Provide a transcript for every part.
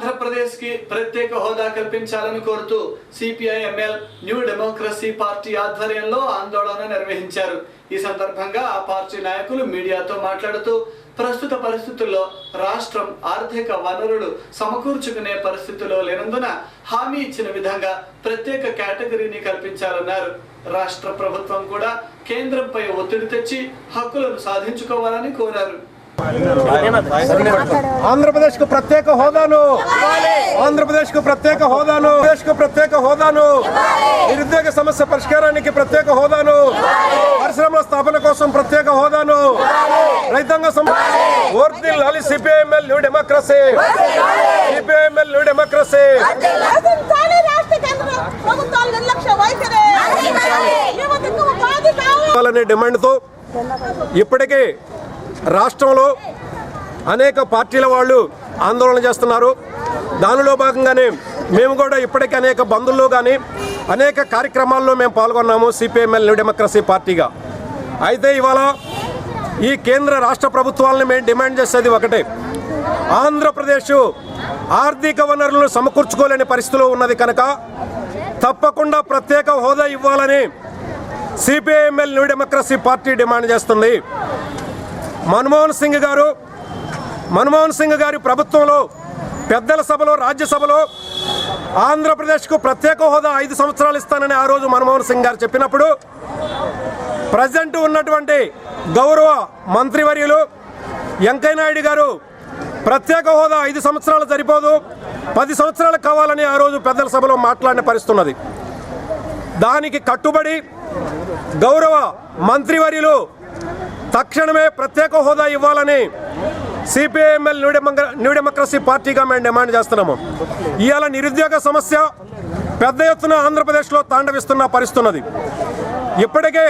ఆంధ్రప్రదేశ్ కి ప్రత్యేక హోదా కల్పించాలని కోరుతూ సిపిఐ-ఎంఎల్ న్యూ డెమోక్రసీ పార్టీ ఆధ్వర్యంలో ఆందోళన నిర్వహించారు. ఈ సందర్భంగా ఆ పార్టీ నాయకులు మీడియాతో మాట్లాడుతూ ప్రస్తుత పరిస్థితుల్లో రాష్ట్రం ఆర్థిక వనరులు సమకూర్చుకునే పరిస్థితిలో లేనందున హామీ ఇచ్చిన విధంగా ప్రత్యేక కేటగిరీని కల్పించాలన్నారు. రాష్ట్ర ప్రభుత్వం కూడా కేంద్రంపై ఒత్తిడి తెచ్చి హక్కులను సాధించుకోవాలని కోరారు. ఆంధ్రప్రదేశ్ కు ప్రత్యేక హోదాను, ఆంధ్రప్రదేశ్ కు ప్రత్యేక హోదాను, ప్రత్యేక హోదాను, నిరుద్యోగ సమస్య పరిష్కారానికి ప్రత్యేక హోదాను, పరిశ్రమల స్థాపన కోసం ప్రత్యేక హోదాను, రైతాంగ వర్ధిల్లాలి CPI ML new democracy, CPI ML new democracy. డిమాండ్తో ఇప్పటికే రాష్ట్రంలో అనేక పార్టీల వాళ్ళు ఆందోళన చేస్తున్నారు. దానిలో భాగంగానే మేము కూడా ఇప్పటికే అనేక బంధుల్లో కానీ అనేక కార్యక్రమాల్లో మేము పాల్గొన్నాము సిపిఐ-ఎంఎల్ న్యూ డెమోక్రసీ పార్టీగా. అయితే ఇవాళ ఈ కేంద్ర రాష్ట్ర ప్రభుత్వాలను మేము డిమాండ్ చేసేది ఒకటే, ఆంధ్రప్రదేశ్ ఆర్థిక వనరులను సమకూర్చుకోలేని పరిస్థితిలో ఉన్నది కనుక తప్పకుండా ప్రత్యేక హోదా ఇవ్వాలని CPI-ML new democracy party demand చేస్తుంది. మన్మోహన్ సింగ్ గారి ప్రభుత్వంలో పెద్దల సభలో రాజ్యసభలో ఆంధ్రప్రదేశ్కు ప్రత్యేక హోదా 5 సంవత్సరాలు ఇస్తానని ఆ రోజు మన్మోహన్ సింగ్ గారు చెప్పినప్పుడు ప్రజెంట్ ఉన్నటువంటి గౌరవ మంత్రివర్యులు వెంకయ్య నాయుడు గారు ప్రత్యేక హోదా 5 సంవత్సరాలు సరిపోదు 10 సంవత్సరాలు కావాలని ఆ రోజు పెద్దల సభలో మాట్లాడిన పరిస్థితి ఉన్నది. దానికి కట్టుబడి గౌరవ మంత్రివర్యులు తక్షణమే ప్రత్యేక హోదా ఇవ్వాలని సిపిఐ-ఎంఎల్ న్యూ డెమోక్రసీ పార్టీగా మేము డిమాండ్ చేస్తున్నాము. ఇవాళ నిరుద్యోగ సమస్య పెద్ద ఎత్తున ఆంధ్రప్రదేశ్లో తాండవిస్తున్న పరిస్థితి ఉన్నది. ఇప్పటికే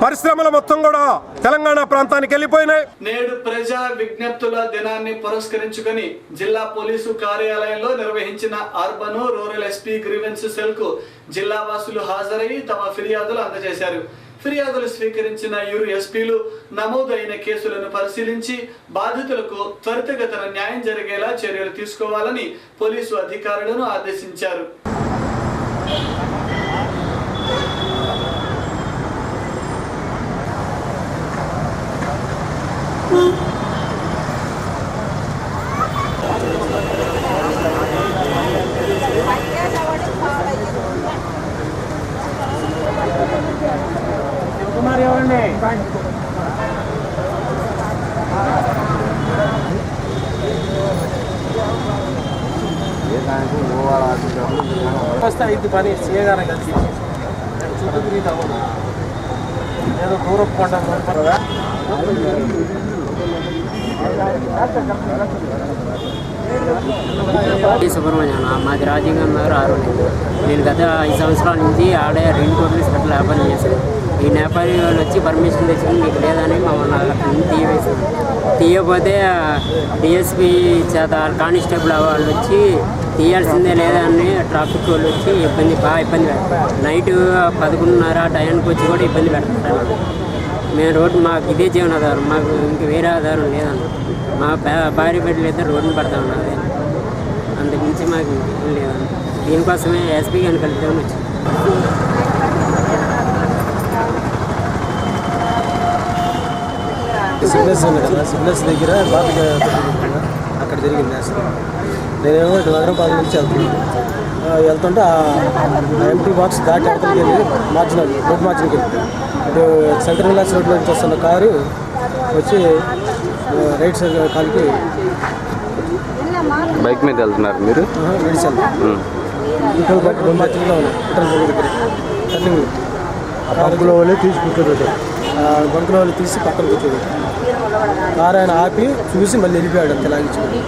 పరిశ్రమలు మొత్తం కూడా తెలంగాణ ప్రాంతానికి వెళ్ళిపోయినాయి. నేడు ప్రజా విజ్ఞప్తుల దినాన్ని పురస్కరించుకొని జిల్లా పోలీసు కార్యాలయంలో నిర్వహించిన urban rural SP grievance cell కు జిల్లా వాసులు హాజరై తమ ఫిర్యాదులు అందజేశారు. ఫిర్యాదులు స్వీకరించిన ఇరు ఎస్పీలు నమోదైన కేసులను పరిశీలించి బాధితులకు త్వరితగతిన న్యాయం జరిగేలా చర్యలు తీసుకోవాలని పోలీసు అధికారులను ఆదేశించారు. ఇది పని చేయగానే కలిసి చుట్టూ తిరిగి ఏదో దూరం కొండ సుబ్రహ్మణ్యం మాది రాజీవ్ నగర్ 6. నేను గత 5 సంవత్సరాల నుంచి ఆడే 2 కోట్ల హాస్పిటల్ వ్యాపారం చేశాను. ఈ నేపాలి వాళ్ళు వచ్చి పర్మిషన్ తెచ్చుకుని నీకు లేదని మమ్మల్ని తీయవేశారు. తీయకపోతే డిఎస్పీ చేత కానిస్టేబుల్ వాళ్ళు వచ్చి తీయాల్సిందే లేదా అని ట్రాఫిక్ వాళ్ళు వచ్చి బాగా ఇబ్బంది పెడతారు. నైట్ 11:30 టైంకి వచ్చి కూడా ఇబ్బంది పెడతారు. మేము రోడ్డు మాకు ఇదే జీవనాధారం, మాకు ఇంక వేరే ఆధారం లేదన్న. మా భార్య బిడ్డలు ఇద్దరు రోడ్డుని పడతా ఉన్నది, అంతకుమించి మాకు ఏం లేదన్న. దీనికోసమే ఎస్పీ గారిని కలుద్దామని వచ్చింది. సిగ్నల్స్ ఉంది కదా, సిగ్నల్స్ దగ్గర బాగా అక్కడ జరిగింది యాక్సిడెంట్. నేనేమో ఇటు నగరపాలెం నుంచి వెళ్తుంటే ఎంటీ బాక్స్ దాటి అవతలకి వెళ్ళి మార్జినల్ రోడ్ మార్జిన్కి వెళ్ళి ఇటు సెంట్రల్ విలాస్ రోడ్లో నుంచి వస్తున్న కారు వచ్చి రైట్ సైడ్ కాలికి బైక్ మీద వెళ్తున్నారు మీరు? విడిచాను ఇంట్లో రోడ్ మార్జిన్లో టర్నింగ్ బంకులో వాళ్ళు తీసుకుంటారు, బంకులో వాళ్ళు తీసి పక్కన కూర్చోడు. కారు ఆయన ఆపి చూసి మళ్ళీ వెళ్ళిపోయాడు, అంతే లాగించుకోండి.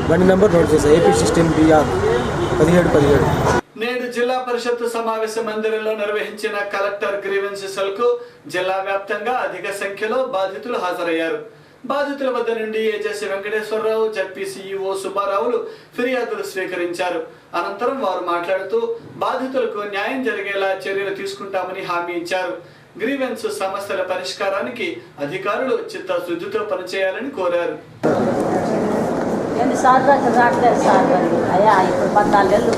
బండి నెంబర్ నోట్ చేశాను AP 16BR 1717. నేడు జిల్లా పరిషత్ సమావేశ మందిరంలో నిర్వహించిన కలెక్టర్ గ్రీవెన్స్ సెల్ కు జిల్లా వ్యాప్తంగా అధిక సంఖ్యలో బాధితులు హాజరయ్యారు. బాధితుల వద్ద నుండి ఏజెసి వెంకటేశ్వరరావు, జడ్పీసీఈఓ సుబ్బారావులు ఫిర్యాదులు స్వీకరించారు. అనంతరం వారు మాట్లాడుతూ బాధితులకు న్యాయం జరిగేలా చర్యలు తీసుకుంటామని హామీ ఇచ్చారు. గ్రీవెన్స్ సమస్యల పరిష్కారానికి అధికారులు చిత్తశుద్ధితో పనిచేయాలని కోరారు. ఎన్నిసార్లు అక్కడ రావట్లేదు సార్ మరి అయ్యా ఇప్పుడు 14 ఏళ్ళు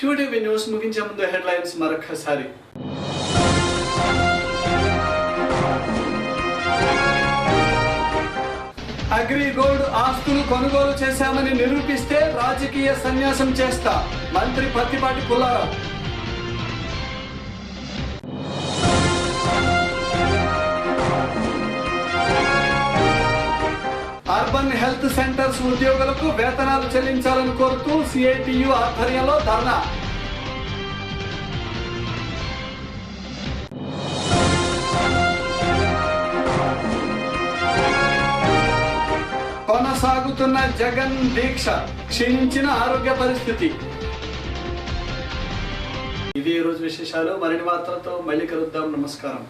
QTV న్యూస్ ముగించే ముందు హెడ్లైన్స్ మరొకసారి. అగ్రిగోల్డ్ ఆస్తులు కొనుగోలు చేశామని నిరూపిస్తే రాజకీయ సన్యాసం చేస్తా మంత్రి Pattipati Pullarao. Urban health centres ఉద్యోగులకు వేతనాలు చెల్లించాలని కోరుతూ సిఐటియు ఆధ్వర్యంలో ధర్నా. కొనసాగుతున్న జగన్ దీక్ష, క్షీణించిన ఆరోగ్య పరిస్థితి. ఇవి ఈ రోజు విశేషాలు. మరిన్ని వార్తలతో మళ్ళీ కలుద్దాం. నమస్కారం.